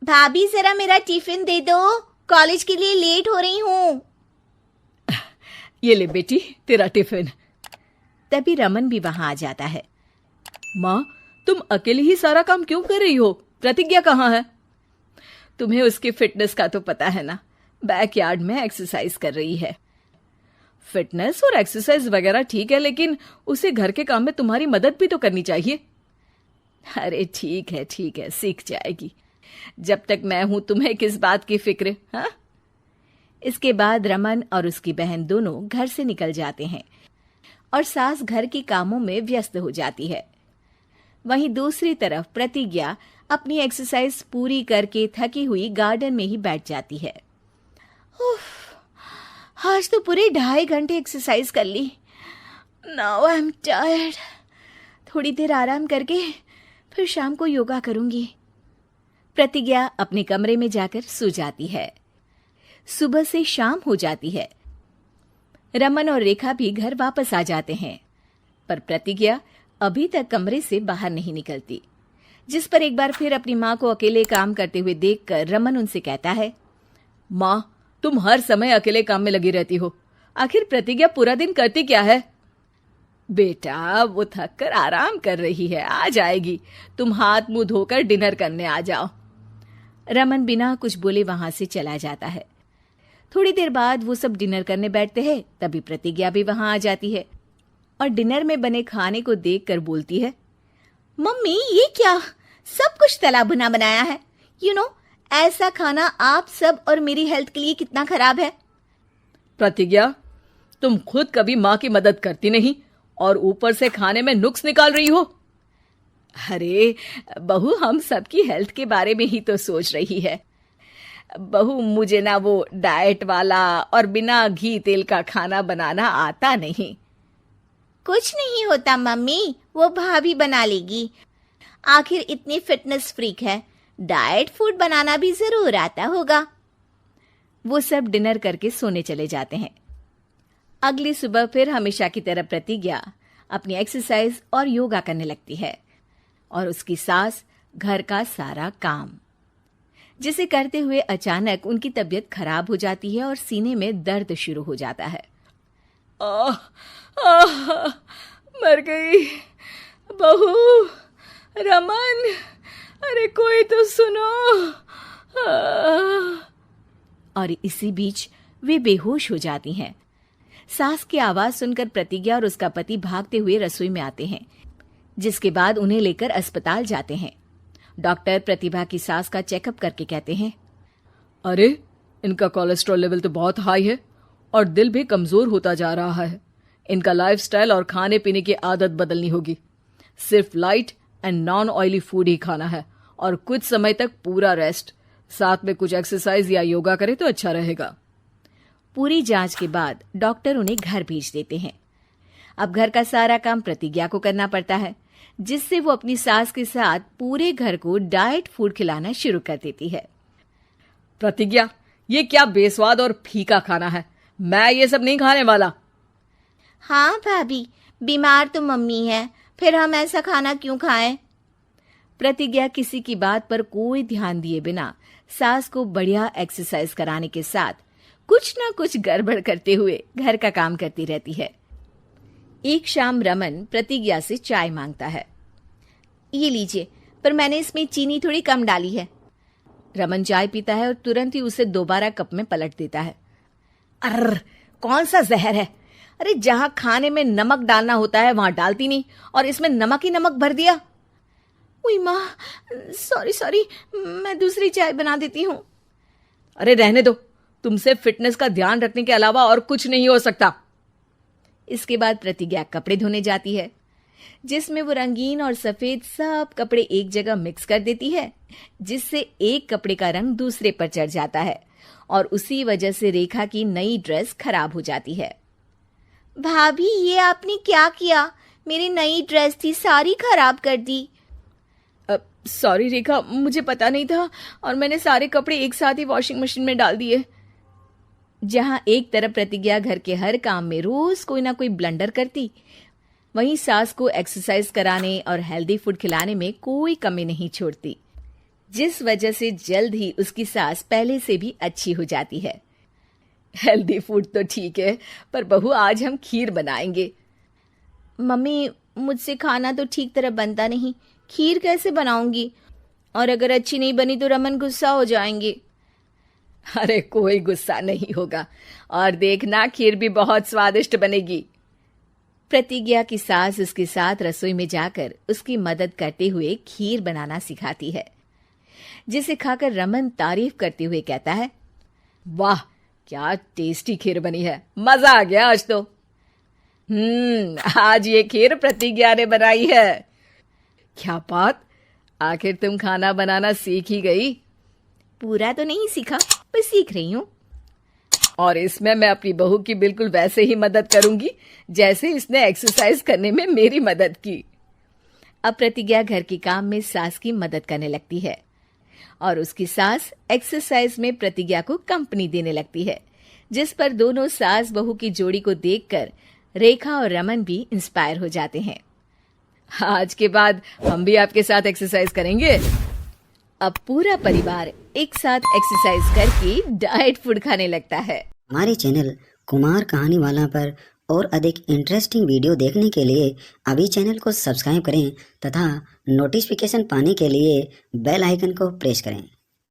भाभी जरा मेरा टिफिन दे दो, कॉलेज के लिए लेट हो रही हूँ। ये ले बेटी तेरा टिफिन। तभी रमन भी वहां आ जाता है। माँ, तुम अकेले ही सारा काम क्यों कर रही हो? प्रतिज्ञा कहाँ है? तुम्हें उसकी फिटनेस का तो पता है ना, बैकयार्ड में एक्सरसाइज कर रही है। फिटनेस और एक्सरसाइज वगैरह ठीक है, लेकिन उसे घर के काम में तुम्हारी मदद भी तो करनी चाहिए। अरे ठीक है, सीख जाएगी। जब तक मैं हूं तुम्हें किस बात की फिक्र, हाँ? इसके बाद रमन और उसकी बहन दोनों घर से निकल जाते हैं और सास घर के कामों में व्यस्त हो जाती है। वहीं दूसरी तरफ प्रतिज्ञा अपनी एक्सरसाइज पूरी करके थकी हुई गार्डन में ही बैठ जाती है। आज तो पूरे 2.5 घंटे एक्सरसाइज कर ली। Now I am tired. थोड़ी देर आराम करके फिर शाम को योगा करूंगी। प्रतिज्ञा अपने कमरे में जाकर सो जाती है। सुबह से शाम हो जाती है। रमन और रेखा भी घर वापस आ जाते हैं, पर प्रतिज्ञा अभी तक कमरे से बाहर नहीं निकलती, जिस पर एक बार फिर अपनी माँ को अकेले काम करते हुए देखकर रमन उनसे कहता है, माँ, तुम हर समय अकेले काम में लगी रहती हो। आखिर प्रतिज्ञा पूरा दिन करती क्या है? बेटा, वो थक कर आराम कर रही है, आ जाएगी। तुम हाथ मुंह धोकर डिनर करने आ जाओ। रमन बिना कुछ बोले वहां से चला जाता है। थोड़ी देर बाद वो सब डिनर करने बैठते हैं। तभी प्रतिज्ञा भी वहां आ जाती है और डिनर में बने खाने को देखकर बोलती है, मम्मी ये क्या, सब कुछ तला भुना बनाया है। ऐसा खाना आप सब और मेरी हेल्थ के लिए कितना खराब है। प्रतिज्ञा, तुम खुद कभी माँ की मदद करती नहीं और ऊपर से खाने में नुक्स निकाल रही हो। अरे बहू, हम सबकी हेल्थ के बारे में ही तो सोच रही है। बहू, मुझे ना वो डाइट वाला और बिना घी तेल का खाना बनाना आता नहीं। कुछ नहीं होता मम्मी, वो भाभी बना लेगी। आखिर इतनी फिटनेस फ्रीक है, डाइट फूड बनाना भी जरूर आता होगा। वो सब डिनर करके सोने चले जाते हैं। अगली सुबह फिर हमेशा की तरह प्रतिज्ञा अपनी एक्सरसाइज और योगा करने लगती है और उसकी सास घर का सारा काम, जिसे करते हुए अचानक उनकी तबीयत खराब हो जाती है और सीने में दर्द शुरू हो जाता है। मर गई बहू। रमन, अरे कोई तो सुनो। और इसी बीच वे बेहोश हो जाती हैं। सास की आवाज सुनकर प्रतिज्ञा और उसका पति भागते हुए रसोई में आते हैं, जिसके बाद उन्हें लेकर अस्पताल जाते हैं। डॉक्टर प्रतिभा की सास का चेकअप करके कहते हैं, अरे इनका कोलेस्ट्रॉल लेवल तो बहुत हाई है और दिल भी कमजोर होता जा रहा है। इनका लाइफस्टाइल और खाने पीने की आदत बदलनी होगी। सिर्फ light and non oily food ही खाना है और कुछ समय तक पूरा रेस्ट, साथ में कुछ एक्सरसाइज या योगा करे तो अच्छा रहेगा। पूरी जांच के बाद डॉक्टर उन्हें घर भेज देते हैं। अब घर का सारा काम प्रतिज्ञा को करना पड़ता है, जिससे वो अपनी सास के साथ पूरे घर को डाइट फूड खिलाना शुरू कर देती है। प्रतिज्ञा, ये क्या बेस्वाद और फीका खाना है, मैं ये सब नहीं खाने वाला। हाँ भाभी, बीमार तो मम्मी है, फिर हम ऐसा खाना क्यों खाएं? प्रतिज्ञा किसी की बात पर कोई ध्यान दिए बिना सास को बढ़िया एक्सरसाइज कराने के साथ कुछ ना कुछ गड़बड़ करते हुए घर का काम करती रहती है। एक शाम रमन प्रतिज्ञा से चाय मांगता है। ये लीजिए, पर मैंने इसमें चीनी थोड़ी कम डाली है। रमन चाय पीता है और तुरंत ही उसे दोबारा कप में पलट देता है। अर्र, कौन सा जहर है? अरे जहां खाने में नमक डालना होता है वहां डालती नहीं और इसमें नमक ही नमक भर दिया। उई माँ, सॉरी, मैं दूसरी चाय बना देती हूँ। अरे रहने दो, तुमसे फिटनेस का ध्यान रखने के अलावा और कुछ नहीं हो सकता। इसके बाद प्रतिज्ञा कपड़े धोने जाती है, जिसमें वो रंगीन और सफेद सब कपड़े एक जगह मिक्स कर देती है, जिससे एक कपड़े का रंग दूसरे पर चढ़ जाता है और उसी वजह से रेखा की नई ड्रेस खराब हो जाती है। भाभी, ये आपने क्या किया? मेरी नई ड्रेस थी, सारी खराब कर दी। सॉरी रेखा, मुझे पता नहीं था और मैंने सारे कपड़े एक साथ ही वॉशिंग मशीन में डाल दिए। जहां एक तरफ प्रतिज्ञा घर के हर काम में रोज कोई ना कोई ब्लंडर करती, वहीं सास को एक्सरसाइज कराने और हेल्दी फूड खिलाने में कोई कमी नहीं छोड़ती। जिस वजह से जल्द ही उसकी सास पहले से भी अच्छी हो जाती है। हेल्दी फूड तो ठीक है, पर बहू आज हम खीर बनाएंगे। मम्मी, मुझसे खाना तो ठीक तरह बनता नहीं, खीर कैसे बनाऊंगी? और अगर अच्छी नहीं बनी तो रमन गुस्सा हो जाएंगे। अरे कोई गुस्सा नहीं होगा, और देखना खीर भी बहुत स्वादिष्ट बनेगी। प्रतिज्ञा की सास उसके साथ रसोई में जाकर उसकी मदद करते हुए खीर बनाना सिखाती है, जिसे खाकर रमन तारीफ करते हुए कहता है, वाह क्या टेस्टी खीर बनी है, मजा आ गया आज तो। आज ये खीर प्रतिज्ञा ने बनाई है। क्या बात, आखिर तुम खाना बनाना सीख ही गई? पूरा तो नहीं सीखा, पर सीख रही हूँ। और इसमें मैं अपनी बहू की बिल्कुल वैसे ही मदद करूंगी जैसे इसने एक्सरसाइज करने में मेरी मदद की। अब प्रतिज्ञा घर के काम में सास की मदद करने लगती है और उसकी सास एक्सरसाइज में प्रतिज्ञा को कंपनी देने लगती है, जिस पर दोनों सास बहू की जोड़ी को देखकर रेखा और रमन भी इंस्पायर हो जाते हैं। आज के बाद हम भी आपके साथ एक्सरसाइज करेंगे। अब पूरा परिवार एक साथ एक्सरसाइज करके डाइट फूड खाने लगता है। हमारे चैनल कुमार कहानी वाला पर और अधिक इंटरेस्टिंग वीडियो देखने के लिए अभी चैनल को सब्सक्राइब करें तथा नोटिफिकेशन पाने के लिए बेल आइकन को प्रेस करें।